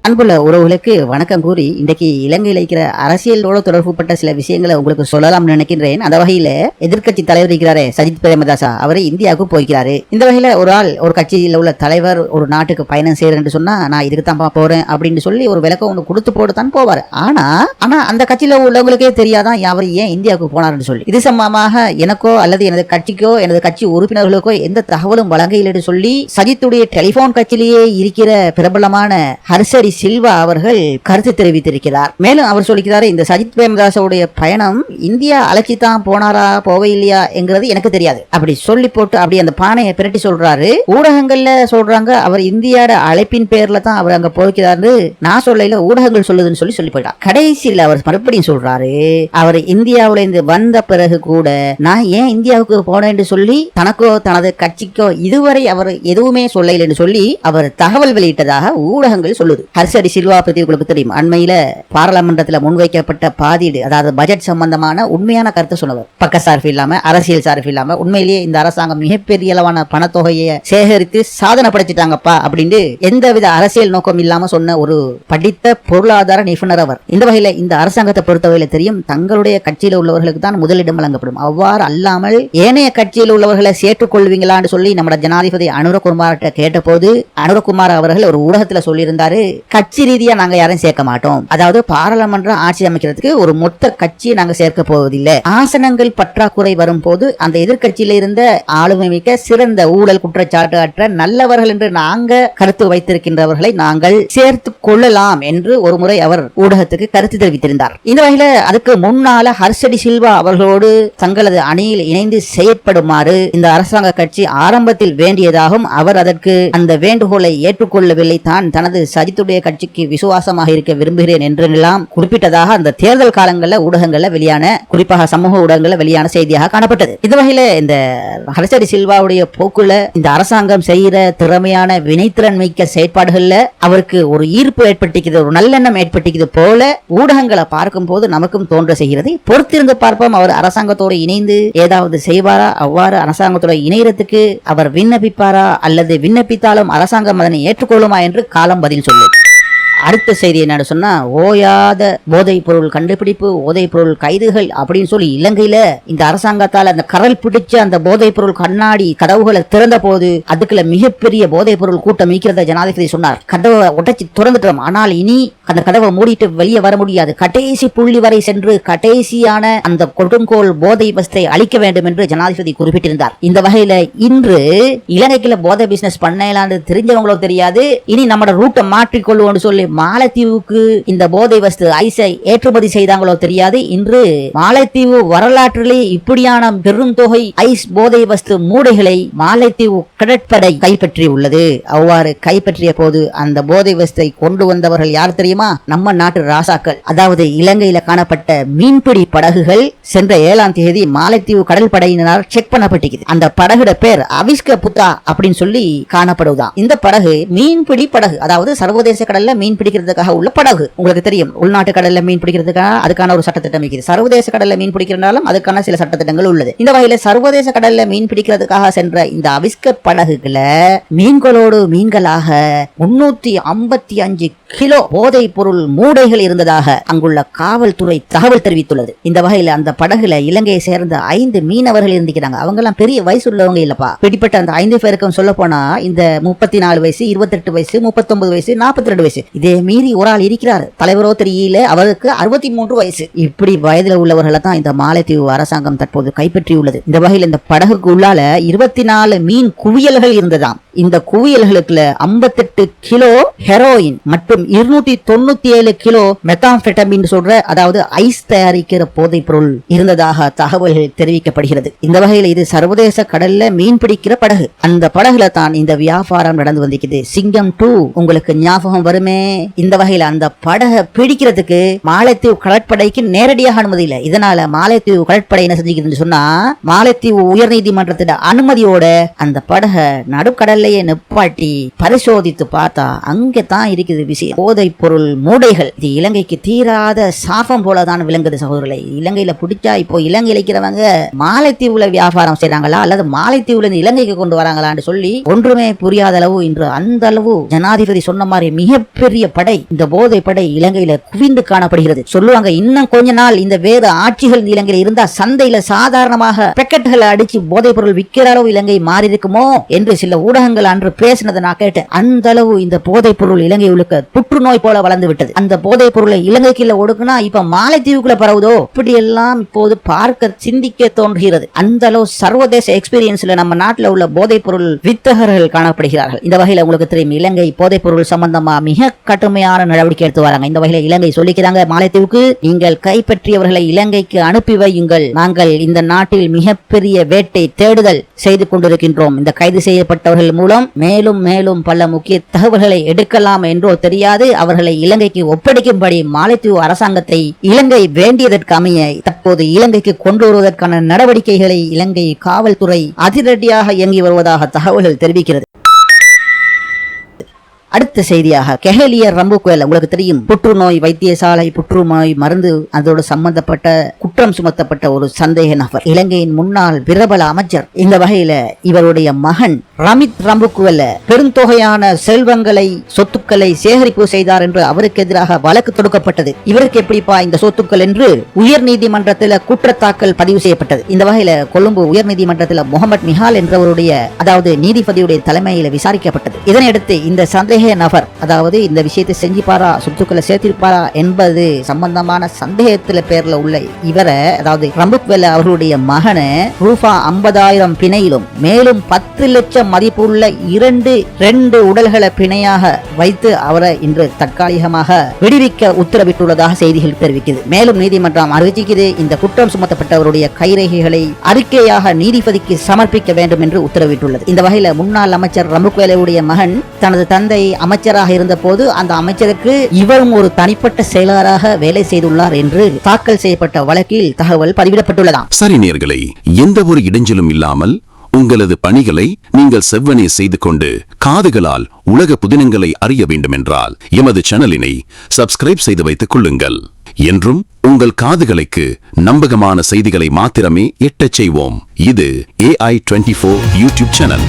அன்புள்ள உறவுகளுக்கு வணக்கம் கூறி இன்றைக்கு இலங்கையில் இருக்கிற அரசியலோடு தொடர்புப்பட்ட சில விஷயங்களை உங்களுக்கு சொல்லலாம் நினைக்கின்றேன். அந்த வகையில எதிர்கட்சி தலைவர் இருக்கிறாரே சஜித் பிரேமதாசா அவரை இந்தியாவுக்கு போய்க்கிறாரு. இந்த வகையில ஒரு ஆள் ஒரு கட்சியில் உள்ள தலைவர் ஒரு நாட்டுக்கு பயணம் செய்யறேன்னு சொன்னா நான் இதுக்கு தான் போறேன் அப்படின்னு சொல்லி ஒரு விளக்கம் ஒன்று கொடுத்து போட்டு தான் போவார். ஆனா அந்த கட்சியில உள்ளவங்களுக்கே தெரியாதான் அவர் ஏன் இந்தியாவுக்கு போனார்னு சொல்லி. இது சம்பந்தமாக எனக்கோ அல்லது எனது கட்சிக்கோ எனது கட்சி உறுப்பினர்களுக்கோ எந்த தகவலும் வழங்கையில் சொல்லி சஜித்துடைய டெலிபோன் கட்சியிலேயே இருக்கிற பிரபலமான ஹர்ஷடி சில்வா அவர்கள் கருத்து தெரிவித்திருக்கிறார். மேலும் அவர் சொல்லிக்கிறார், இந்த சஜித் பிரேமதாசவுடைய பயணம் இந்தியா அழைச்சித்தான் போனாரா போவே இல்லையா என்கிறது எனக்கு தெரியாது அப்படி சொல்லி போட்டு அப்படி அந்த பானையை பிரட்டி சொல்றாரு. ஊடகங்கள்ல சொல்றாங்க அவர் இந்தியாவோட அழைப்பின் பேர்ல தான் அவர் அங்க போய்க்கிறாரு. நான் சொல்லல, ஊடகங்கள் சொல்லுதுன்னு சொல்லி போயிட்டார். கடைசியில் அவர் மறுபடியும் சொல்றாரு, அவர் இந்தியாவில இருந்து வந்த பிறகு கூட நான் ஏன் இந்தியாவுக்கு போனேன்னு சொல்லி தனக்கோ தனது கட்சிக்கோ இதுவரை அவர் எதுவுமே சொல்லலைன்னு சொல்லி அவர் தகவல் வெளியிட்டதாக ஊடகங்கள் சொல்லுது. ஹர்ஷடி சில்வா பத்தி உங்களுக்கு தெரியும். அண்மையில பாராளுமன்றத்தில் முன்வைக்கப்பட்ட பாதீடு அதாவது பட்ஜெட் சம்பந்தமான உண்மையான கருத்தை சொன்னவர். பக்க சார்பு இல்லாம அரசியல் சார்பு இல்லாம உண்மையிலேயே இந்த அரசாங்கம் மிகப்பெரிய அளவான பணத்தொகையை சேகரித்து சாதனை படைச்சிட்டாங்கப்பா அப்படின்னு எந்தவித அரசியல் நோக்கம் இல்லாம சொன்ன ஒரு படித்த பொருளாதார நிபுணர் அவர். இந்த வகையில இந்த அரசாங்கத்தை பொறுத்தவரையில தெரியும் தங்களுடைய கட்சியில் உள்ளவர்களுக்கு தான் முதலிடம் வழங்கப்படும். அவ்வாறு அல்லாமல் ஏனைய கட்சியில் உள்ளவர்களை சேர்த்துக் கொள்வீங்களான்னு சொல்லி நம்ம ஜனாதிபதி அனுரகுமார்கிட்ட கேட்ட போது அனுரகுமார் அவர்கள் ஒரு ஊடகத்தில் சொல்லியிருந்தாரு, கட்சி ரீதியா நாங்க யாரையும் சேர்க்க மாட்டோம். அதாவது பாராளுமன்ற ஆட்சி அமைக்கிறதுக்கு ஒரு மொத்த கட்சியை நாங்க சேர்க்க போவதில்லை. ஆசனங்கள் பற்றாக்குறை வரும் போது அந்த எதிர்கட்சியில இருந்த ஆளுமை மிக்க சிறந்த ஊழல் குற்றச்சாட்டு அற்ற நல்லவர்கள் என்று நாங்க கருத்து வைத்திருக்கின்றவர்களை நாங்கள் சேர்த்து கொள்ளலாம் என்று ஒரு முறை அவர் ஊடகத்துக்கு கருத்து தெரிவித்திருந்தார். இந்த வகையில அதுக்கு முன்னால ஹர்ஷடி சில்வா அவர்களோடு தங்களது அணியில் இணைந்து செயற்படுமாறு இந்த அரசாங்க கட்சி ஆரம்பத்தில் வேண்டியதாகவும் அவர் அதற்கு அந்த வேண்டுகோளை ஏற்றுக்கொள்ளவில்லை. தான் தனது சஜித்துடைய கட்சிக்கு விசுவாசமாக இருக்க விரும்புகிறேன் என்றெல்லாம் குறிப்பிட்டதாக அந்த தேர்தல் காலங்களில் ஊடகங்கள்ல வெளியான, குறிப்பாக சமூக ஊடகங்கள்ல வெளியான செய்தியாக காணப்பட்டது. இந்த வகையில இந்த ஹர்ஷடி சில்வாவுடைய போக்குல இந்த அரசாங்கம் செய்கிற திறமையான வினைத்திறன் மிக்க செயற்பாடுகள்ல அவருக்கு ஒரு ஈர்ப்பு ஏற்பட்டிருக்கிறது, ஒரு நல்லெண்ணம் ஏற்பட்டிருக்கிறது போல ஊடகங்களை பார்க்கும் போது நமக்கும் தோன்ற செய்கிறது. பொறுத்திருந்து பார்ப்போம் அவர் அரசாங்கத்தோடு இணைந்து ஏதாவது செய்வாரா, அவ்வாறு அரசாங்கத்தோட இணையறதுக்கு அவர் விண்ணப்பிப்பாரா அல்லது விண்ணப்பித்தாலும் அரசாங்கம் அதனை ஏற்றுக்கொள்ளுமா என்று காலம் பதில் சொல்லும். அடுத்த செய்தி என்னன்னு சொன்னா, ஓயாத போதைப் பொருள் கண்டுபிடிப்பு, போதைப் பொருள் கைதுகள் அப்படின்னு சொல்லி இலங்கையில இந்த அரசாங்கத்தால் அந்த கரல் பிடிச்ச அந்த போதைப் பொருள் கண்ணாடி கதவுகளை திறந்த போது அதுக்குள்ள மிகப்பெரிய போதைப் பொருள் கூட்டம் இருக்கிறத ஜனாதிபதி சொன்னார். கதவை உடைச்சி திறந்துட்டோம், ஆனால் இனி அந்த கதவை மூடிட்டு வெளியே வர முடியாது. கடைசி புள்ளி வரை சென்று கடைசியான அந்த கொடுங்கோல் போதை வஸ்தை அளிக்க வேண்டும் என்று ஜனாதிபதி குறிப்பிட்டிருந்தார். இந்த வகையில இன்று இலங்கைக்குள்ள போதை பிசினஸ் பண்ணலான்னு தெரிஞ்சவங்களோ தெரியாது, இனி நம்ம ரூட்டை மாற்றிக்கொள்வோம் சொல்லி மாலத்தீவுக்கு இந்த போதை வஸ்து ஐஸை ஏற்றுமதி செய்தாங்களோ தெரியாது. இன்று மாலத்தீவு வரலாற்றிலே இப்படியான பெரும் தொகை ஐஸ் போதை வஸ்து மூடைகளை மாலத்தீவு கடற்படை கைப்பற்றி உள்ளது. அவ்வாறு கைப்பற்றிய போது அந்த போதை வஸ்தை கொண்டு வந்தவர்கள் யார் தெரியுமா? நம்ம நாட்டு ராசாக்கள். அதாவது இலங்கையில காணப்பட்ட மீன்பிடி படகுகள் சென்ற 7ஆம் தேதி மாலத்தீவு கடல் படையினரால் செக் பண்ணப்பட்டிருக்குது. அந்த படகுட பேர் அவிஸ்க புத்தா அப்படின்னு சொல்லி காணப்படுவதான். இந்த படகு மீன்பிடி படகு, அதாவது சர்வதேச கடல்ல மீன் பிடிக்கிறதுக்காக உள்ள படகு. உங்களுக்கு தெரியும், உள்நாட்டு கடல்ல மீன் பிடிக்கிறதுக்காக அதுக்கான ஒரு சட்டத்திட்டம் இருக்குது. சர்வதேச கடல்ல மீன் பிடிக்கிறனாலும் அதுக்கான சில சட்டத்திட்டங்கள் உள்ளது. இந்த வகையில சர்வதேச கடல்ல மீன் பிடிக்கிறதுக்காக சென்ற இந்த அவிஸ்க படகுல மீன்களோடு மீன்களாக 355 கிலோ போதைப் பொருள் மூடைகள் இருந்ததாக அங்குள்ள காவல்துறை தகவல் தெரிவித்துள்ளது. இந்த வகையில அந்த படகுல இலங்கையை சேர்ந்த 5 மீனவர்கள் இருந்திருக்கிறாங்க. அவங்க எல்லாம் பெரிய வயசு உள்ளவங்க இல்லப்பா. பிடிப்பட்ட அந்த 5 பேருக்கும் சொல்ல போனா இந்த 34 வயசு, 28 வயசு, 39 வயசு, 42 வயசு, இதே மீறி ஒரு ஆள் இருக்கிறார். தலைவரோ தெரியல, அவருக்கு 63 வயசு. இப்படி வயதுல உள்ளவர்களை தான் இந்த மாலத்தீவு அரசாங்கம் தற்போது கைப்பற்றியுள்ளது. இந்த வகையில் இந்த படகுக்கு உள்ளால 24 மீன் குவியல்கள் இருந்ததாம். இந்த குவியல்களுக்குள்ள 58 கிலோ ஹெரோயின் மற்றும் 297 கிலோ மெத்தாம்பெட்டமின் சொல்ற, அதாவது ஐஸ் தயாரிக்கிற போதைப் பொருள் இருந்ததாக தகவல்கள் தெரிவிக்கப்படுகிறது. இந்த வகையில் இது சர்வதேச கடல்ல மீன் பிடிக்கிற படகு. அந்த படகுல தான் இந்த வியாபாரம் நடந்து வந்திருக்குது. சிங்கம் 2 உங்களுக்கு ஞாபகம் வருமே? இந்த வகையில அந்த படகை பிடிக்கிறதுக்கு மாலத்தீவு கடற்படைக்கு நேரடியாக அனுமதி இல்லை. இதனால மாலத்தீவு கடற்படை என்ன செஞ்சுக்கிட்டு சொன்னா, மாலத்தீவு உயர் நீதிமன்றத்திட அனுமதியோட அந்த படகை நடுக்கடல்ல எல்லையை நிப்பாட்டி பரிசோதித்து பார்த்தா அங்கே தான் இருக்குது விஷயம். போதைப் பொருள் மூடைகள் இது இலங்கைக்கு தீராத சாபம் போலதான் விளங்குது சகோதரர்களை. இலங்கையில பிடிச்சா இப்போ இலங்கையில் இருக்கிறவங்க மாலைத்தீவுல வியாபாரம் செய்றாங்களா அல்லது மாலைத்தீவுல இலங்கைக்கு கொண்டு வராங்களான்னு சொல்லி ஒன்றுமே புரியாத அளவு இன்று அந்த அளவு ஜனாதிபதி சொன்ன மாதிரி மிகப்பெரிய படை, இந்த போதை படை இலங்கையில குவிந்து காணப்படுகிறது. சொல்லுவாங்க இன்னும் கொஞ்ச நாள் இந்த வேறு ஆட்சிகள் இலங்கையில் இருந்தா சந்தையில சாதாரணமாக பெக்கெட்டுகளை அடிச்சு போதைப் பொருள் விற்கிற அளவு இலங்கை மாறி இருக்குமோ என்று சில ஊடகங்கள் அன்று பேசினதை நான் கேட்டேன். அந்த அளவு இந்த போதைப் பொருள் இலங்கை உள்ள புற்றுநோய் போல வளர்ந்து விட்டது. அந்த போதைப் பொருளை இலங்கைக்குள்ள ஒடுக்குனா இப்ப மாலைத்தீவுக்குள்ள பரவுதோ இப்படி எல்லாம் இப்போது பார்க்க சிந்திக்க தோன்றுகிறது. அந்த அளவு சர்வதேச எக்ஸ்பீரியன்ஸ்ல நம்ம நாட்டில் உள்ள போதைப் பொருள் வித்தகர்கள் காணப்படுகிறார்கள். இந்த வகையில உங்களுக்கு தெரியும் இலங்கை போதைப் பொருள் சம்பந்தமா மிக கடுமையான நடவடிக்கை எடுத்து வராங்க. இந்த வகையில இலங்கை சொல்லிக்கிறாங்க, மாலைத்தீவுக்கு நீங்கள் கைப்பற்றியவர்களை இலங்கைக்கு அனுப்பி வையுங்கள். நாங்கள் இந்த நாட்டில் மிகப்பெரிய வேட்டை தேடுதல் செய்து கொண்டிருக்கின்றோம். இந்த கைது செய்யப்பட்டவர்கள் மூலம் மேலும் மேலும் பல முக்கிய தகவல்களை எடுக்கலாம் என்றோ தெரியாது. அவர்களை இலங்கைக்கு ஒப்படைக்கும்படி மாலைத்தீவு அரசாங்கத்தை இலங்கை வேண்டியதற்கு அமைய தற்போது இலங்கைக்கு கொண்டு வருவதற்கான நடவடிக்கைகளை இலங்கை காவல்துறை அதிரடியாக இயங்கி வருவதாக தகவல்கள் தெரிவிக்கிறது. அடுத்த செய்தியாக கெஹலிய ரம்புக்வெல உங்களுக்கு தெரியும் புற்றுநோய் வைத்தியசாலை புற்றுநோய் மருந்து அதோடு சம்பந்தப்பட்ட குற்றம் சுமத்தப்பட்ட ஒரு சந்தேக நபர், இலங்கையின் முன்னாள் பிரபல அமைச்சர். இந்த வகையில இவருடைய மகன் ரமித் ரம்புக்வெல பெருந்தொகையான செல்வங்களை சொத்துக்களை சேகரிப்பு செய்தார் என்று அவருக்கு எதிராக வழக்கு தொடுக்கப்பட்டது. இவருக்கு எப்படிப்பா இந்த சொத்துக்கள் என்று உயர் நீதிமன்றத்தில் குற்றத்தாக்கல் பதிவு செய்யப்பட்டது. இந்த வகையில கொழும்பு உயர் நீதிமன்றத்தில் முகமது நிஹால் என்றவருடைய அதாவது நீதிபதியுடைய தலைமையில் விசாரிக்கப்பட்டது. இதனையடுத்து இந்த சந்தேக நபர் அதாவது இந்த விஷயத்தை செஞ்சிப்பாரா சொத்துக்களை சேர்த்திருப்பாரா என்பது சம்பந்தமான சந்தேகத்துல பேர்ல உள்ள இவரை அதாவது ரம்புக்வெல அவர்களுடைய மகனை ரூபா 50,000 பிணையிலும் மேலும் 10 லட்சம் மதிப்புள்ள இரண்டு உடல்களை பிணையாக வைத்து அவரை இன்று தற்காலிகமாக விடுவிக்க உத்தரவிட்டுள்ளதாக செய்திகள் தெரிவிக்கிறது. மேலும் நீதிமன்றம் அறிவிக்கிறது இந்த குற்றம் சுமத்தப்பட்டவருடைய கைரேகைகளை அறிக்கையாக நீதிபதிக்கு சமர்ப்பிக்க வேண்டும் என்று உத்தரவிட்டுள்ளது. இந்த வகையில் முன்னாள் அமைச்சர் ரம்புக்வெலவுடைய மகன் தனது தந்தை அமைச்சராக இருந்த போது அந்த அமைச்சருக்கு இவரும் ஒரு தனிப்பட்ட செயலராக வேலை செய்துள்ளார் என்று தாக்கல் செய்யப்பட்ட வழக்கில் தகவல் பதிவிடப்பட்டுள்ளதாம். சரி நேயர்களே, எந்த ஒரு இடைஞ்சலும் இல்லாமல் உங்களது பணிகளை நீங்கள் செவ்வனே செய்து கொண்டு காதுகளால் உலக புதினங்களை அறிய வேண்டும் என்றால் எமது சேனலினை சப்ஸ்கிரைப் செய்து வைத்துக் கொள்ளுங்கள். என்றும் உங்கள் காதுகளுக்கு நம்பகமான செய்திகளை மாத்திரமே எட்டச் செய்வோம். இது AI24 யூடியூப் சேனல்.